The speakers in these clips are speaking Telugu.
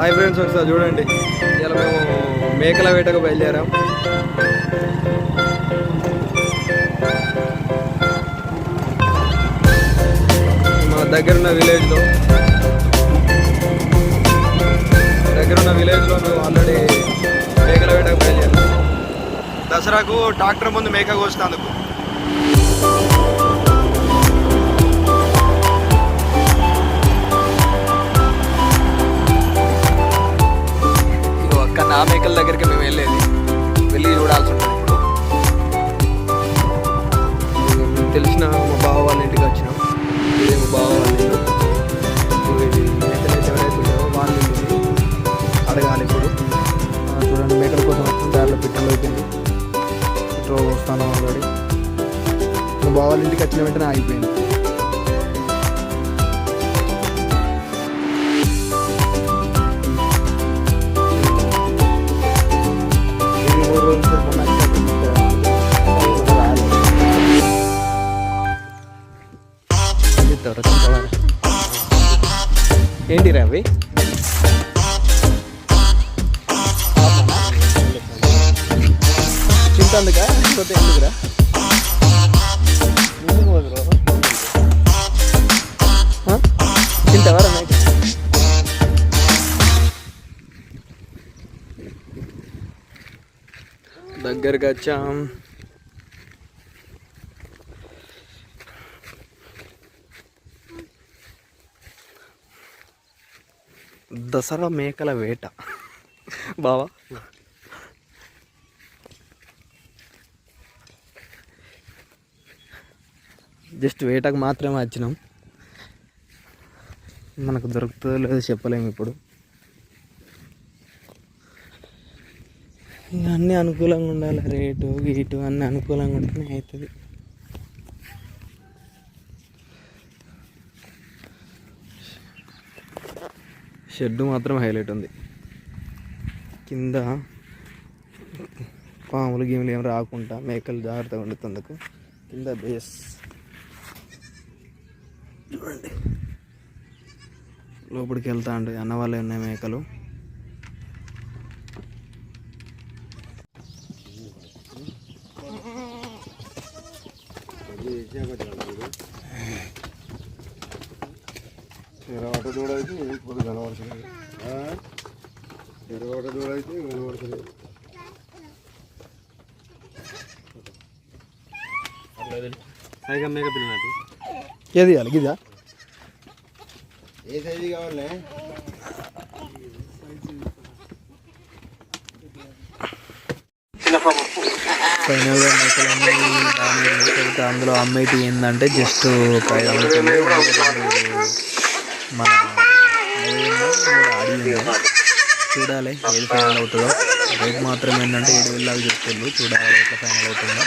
హాయ్ ఫ్రెండ్స్, ఒకసారి చూడండి. ఇలా మేము మేకల వేటకు బయలుదేరాం. మా దగ్గరున్న విలేజ్లో మేము ఆల్రెడీ మేకల వేటకు బయలుదేరాం. దసరాకు ట్రాక్టర్ ముందు మేక కోసినందుకు. నా మేకల దగ్గరికి మేము వెళ్ళి చూడాల్సి ఉంటుంది. ఇప్పుడు తెలిసిన మా బావ వాళ్ళ ఇంటికి వచ్చినాం. ఇదే మా బావ వాళ్ళ ఇల్లు. ఇది మేకలు అయితే ఎవరైతే ఉన్నారో వాళ్ళ ఇంటికి అడగాలి. ఇప్పుడు చూడండి, మేకల కోసం వచ్చిన దారిలో పెట్రోల్ అయిపోయింది. పెట్రోల్ వస్తాను ఆల్రెడీ. మా బావ వాళ్ళ ఇంటికి వచ్చిన వెంటనే ఆగిపోయింది. ఏంటి రవి? చింతందుకా ఇంకోటి ఎందుకురా? చింతవరా మేక? దగ్గరికి వచ్చాం. దసరా మేకల వేట బావా. జస్ట్ వేటకు మాత్రమే వచ్చినాం. మనకు దొరుకుతుందో లేదో చెప్పలేము. ఇప్పుడు ఇక అన్నీ అనుకూలంగా ఉండాలి. రేటు గీటు అన్నీ అనుకూలంగా ఉంటేనే అవుతుంది. షెడ్ మాత్రం హైలైట్ ఉంది. కింద పాములు గీములు ఏం రాకుండా మేకలు జాగ్రత్తగా ఉండుతుందుకు కింద బేస్ చూడండి. లోపలికి వెళ్తా అండి. అన్న వాళ్ళే ఉన్నాయి మేకలు. ఎర్రవాట దూడైతే పొద్దు కనబడుతుంది. ఎర్రవాట దూడైతే కనబడుతుంది. పైగా మేక పిల్లనది ఏది ఇవ్వాలి? గిదా ఏ సైజు కావాలి? ఫైనల్గా మేకలన్నీ బాగానే ఉన్నాయి. అందులో అమ్మేటి ఏంటంటే జస్ట్ ఒక 500 మన ఆడి చూడాలి ఏది ఫైనల్ అవుతుందో. రేట్ మాత్రం ఏంటంటే 7,000 లాగా చెప్తుంది. చూడాలి ఎట్లా ఫైనల్ అవుతుందో.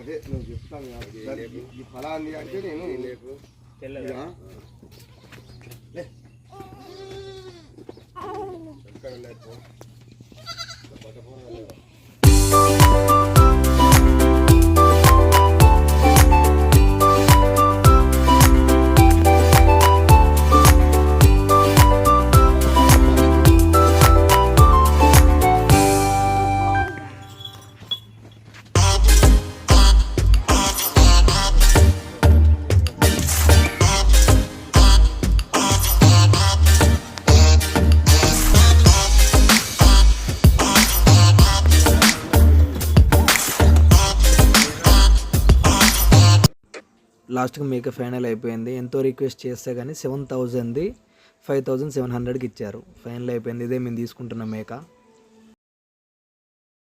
అదే నువ్వు చెప్తాను ఈ ఫలాన్ని అంటే నేను లాస్ట్కి మేక ఫైనల్ అయిపోయింది. ఎంతో రిక్వెస్ట్ చేస్తే కానీ 7,000ది 5,700కి ఇచ్చారు. ఫైనల్ అయిపోయింది. ఇదే మేము తీసుకుంటున్న మేక.